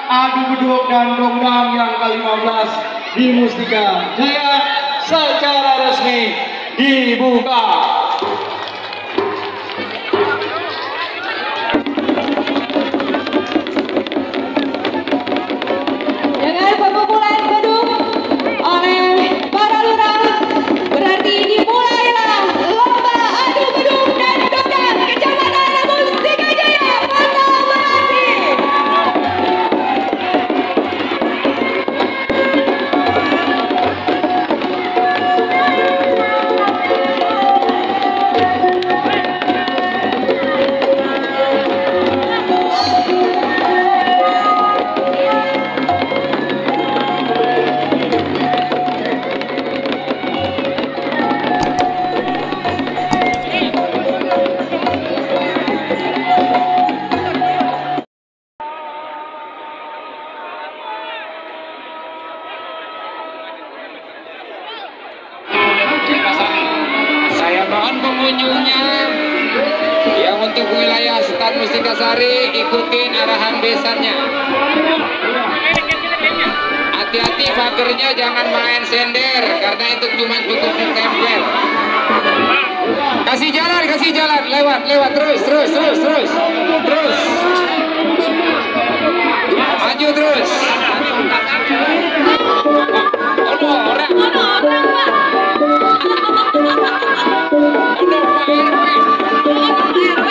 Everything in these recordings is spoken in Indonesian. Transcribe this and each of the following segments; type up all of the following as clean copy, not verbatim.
adu beduk dan dongdang yang ke-15 di Mustika Jaya secara resmi dibuka. Dengan pembukulan beduk oleh para lurah, berarti dimulailah lomba adu beduk dan dongdang Kecamatan Mustika Jaya, Kota Bekasi. Saya mohon pengunjungnya yang untuk wilayah Stan Mustika Sari ikutin arahan besannya. Hati-hati pagernya, jangan main sender karena itu cuma cukup ditempel. Kasih jalan, lewat terus. Maju terus.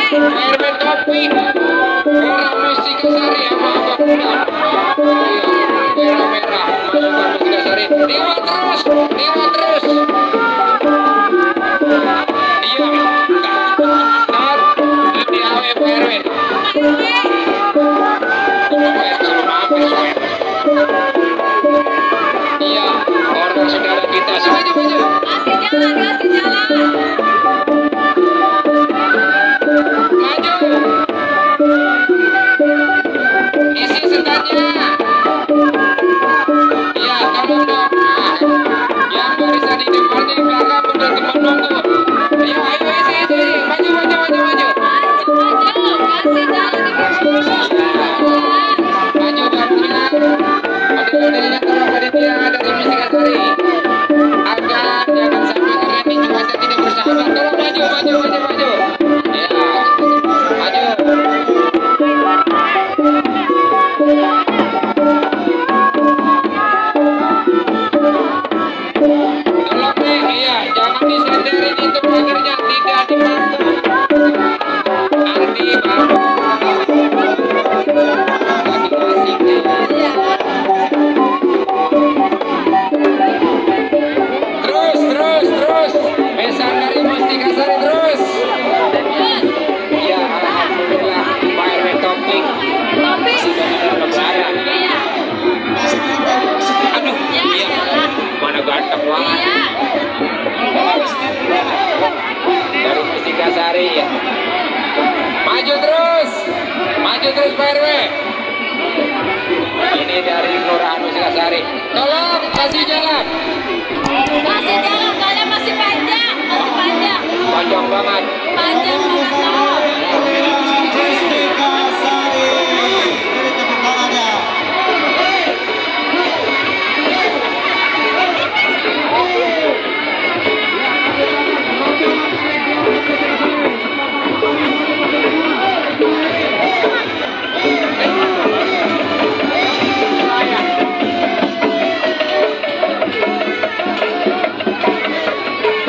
Orang RW Topi merah Mustika Sari sama Abang Muda. Merah masukkan Mustika Sari. Lewat terus. Iya, ntar lebih awe RW. Iya, orang saudara kita. Maju. Kasih jalan. Isi setannya. Ya, tolong dong. Yang barisan di depan di belakang udah teman nunggu. Ayo isi. Maju. Kasih jalan. Maju jalan. Model-modelnya tolong panitia dari Mustika Sari. Agar jangan sampai ngeremi cuaca tidak bersahabat. Tolong maju. Ya, maju. Tolong nih, iya, jangan disenderin itu pagernya, tidak dibantu. Nanti baru masing-masing nih. Terus. Besan dari Mustika Sari terus. Iya, alhamdulillah Pak RW Topik. Lebaran. Aduh, iya. Mana ganteng banget. Dari Mustika Sari ya. Maju terus Pak RW. Ini dari Kelurahan Mustika Sari. Tolong kasih jalan, kalian masih panjang. panjang banget.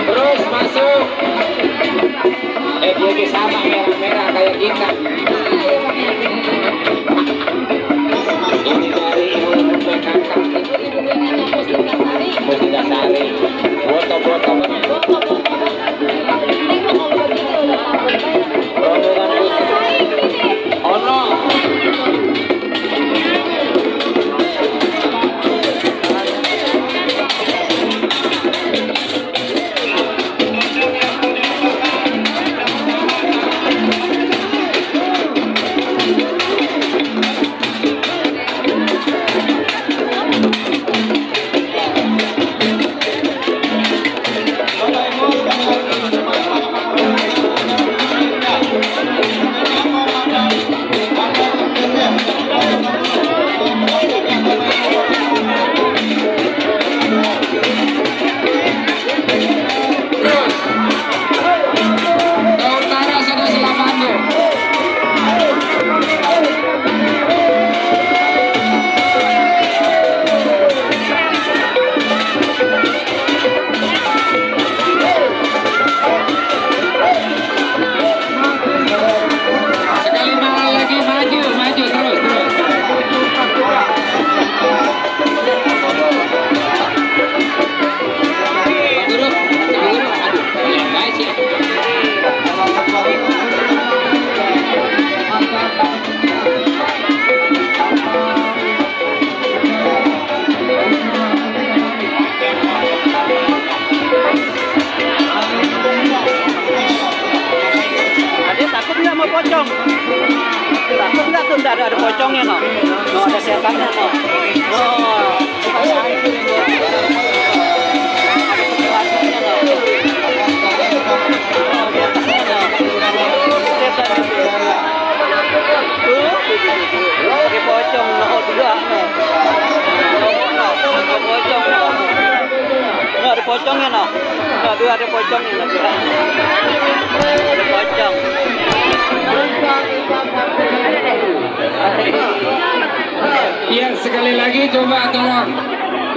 Terus masuk. Dia sama merah-merah kayak kita. Ini dari ibu PKK Mustika Sari. Foto-foto banget. Ono. takut nggak mau pocong? Takut nggak tuh? Nggak ada pocongnya no. No ada setannya no. No. Pakai pocong no juga no. No pocong no. No ada pocongnya no. No dua ada pocongnya no. Ada pocong. Ya sekali lagi coba tolong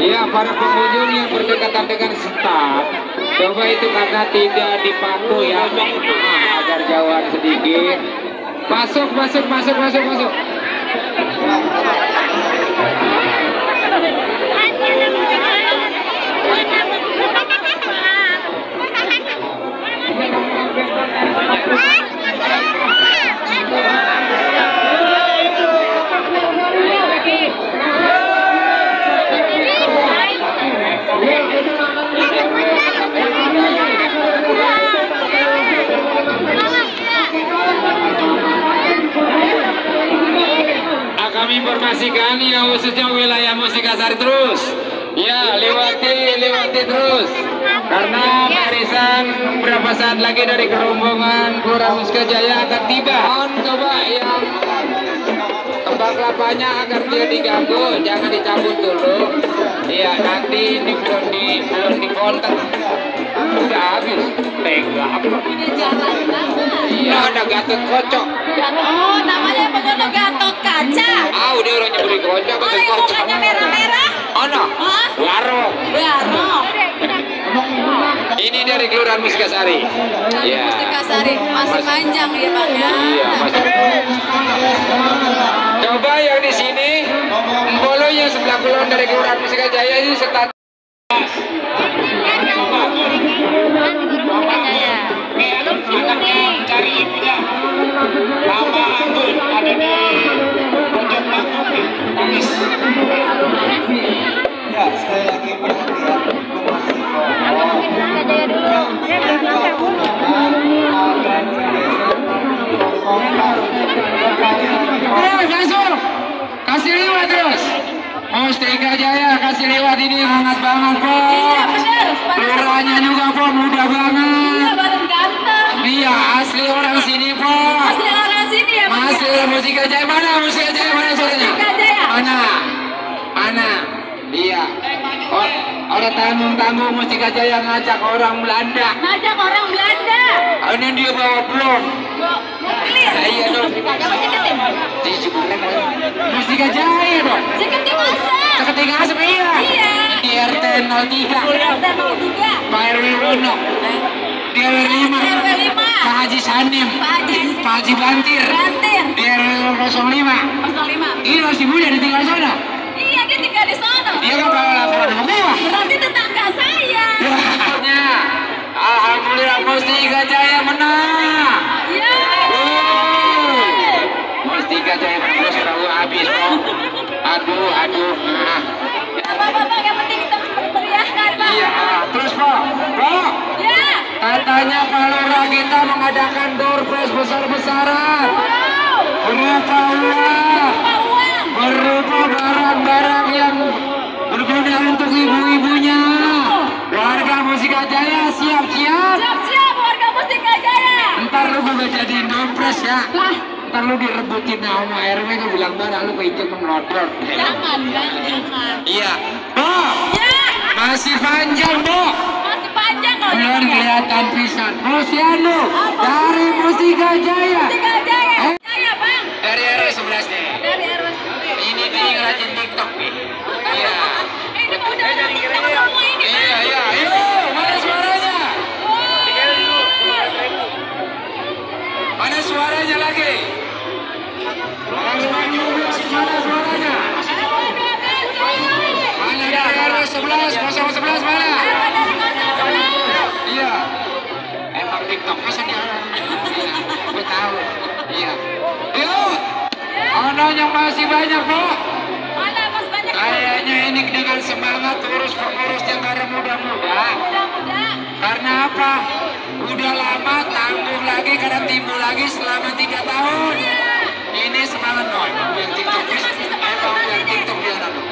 ya para pengunjung yang berdekatan dengan staf, coba itu karena tidak dipaku ya, agar jauhan sedikit. Masuk. Kami informasikan ya khususnya wilayah Musikasari terus ya lewati terus karena barisan berapa saat lagi dari kerombongan Kelurahan Musikajaya akan tiba. Coba yang kembang kelapanya agar dia diganggu, jangan dicabut dulu ya, nanti belum di kontak udah habis tega apa iya ada Gatot Kocok. Oh, namanya begono Gatot Kaca. Udah orang nyebut kocok Oh, yang mukanya merah-merah. no warung. Ini dari Kelurahan Musikasari ya. Musikasari masih panjang ya Bang ya. Iya, masih. Coba yang di sini Mbolo yang sebelah kulon dari Kelurahan Musikajaya ini serta cari ibunya. Nama Anggun ada di pojok panggung nangis. Ya, sekali lagi Langsung kasih lewat terus. Musikajaya kasih lewat ini hangat banget kok. Iya benar. Lurahnya juga kok mudah banget. Iya badan ganteng. Iya asli orang sini kok. Asli orang sini ya Bang. Masih Musikajaya mana suaranya? Musikajaya. Mana? Iya. Orang tanggung Musikajaya ngajak orang Belanda. Ngajak orang Belanda. Ini dia bawa blok. Clear. Iya dong. Kamu seketim. Di sebelah Musikajaya dong. Seketim masa. Seketika asap iya. Iya. Di RT 03. RT 03. Pak RW Uno. Di RW 5. RW 5. Pak Haji Sanim. Pak Haji Bantir. Di RW 05. 05. Ini masih muda ditinggal sana. Iya dia tinggal di sana. Dia kan kalau laporan sama gua. Berarti tetangga saya. Ya. Alhamdulillah Musikajaya menang. Iya. Musikajaya menang sudah habis kok. Aduh. Nah. Bapak-bapak yang penting kita meriahkan Pak. Iya, terus Pak. Ya. Katanya Pak Lurah kita mengadakan door prize besar-besaran. Wow. Berupa uang. Berupa barang-barang yang berguna untuk ibu-ibunya. Warga Musikajaya siap-siap. Siap-siap warga Musikajaya. Ntar lu juga jadiin dompres ya. Lah. Ntar lu direbutin sama RW kan bilang barang lu keicet melodor. Jangan. Iya. Bo. Ya. Masih panjang, Bo. Masih panjang kalau Belum gitu. kelihatan pisan. Posyandu dari Musikajaya. Musikajaya. Jaya Bang. Dari RW 11 nih. Dari RW. Ini dia rajin TikTok nih. Iya. Ini udah TikTok semua ini. Iya. Ayo, mana suaranya? Mana suaranya lagi? Orang semuanya mana suaranya? Mana dari RW 11, 011 mana? Iya. Emang TikTok bisa dia. Iya, gue tahu. Iya. Yuk. Yang masih banyak, Bu. Mana Mas banyak? Kayaknya ini dengan semangat urus-pengurusnya karena muda-muda. Mudah-mudah. Karena apa? Udah lama tanggung lagi karena berlimu lagi selama 3 tahun. Ini semangat no, emang yang TikTok dia, emang yang TikTok dia.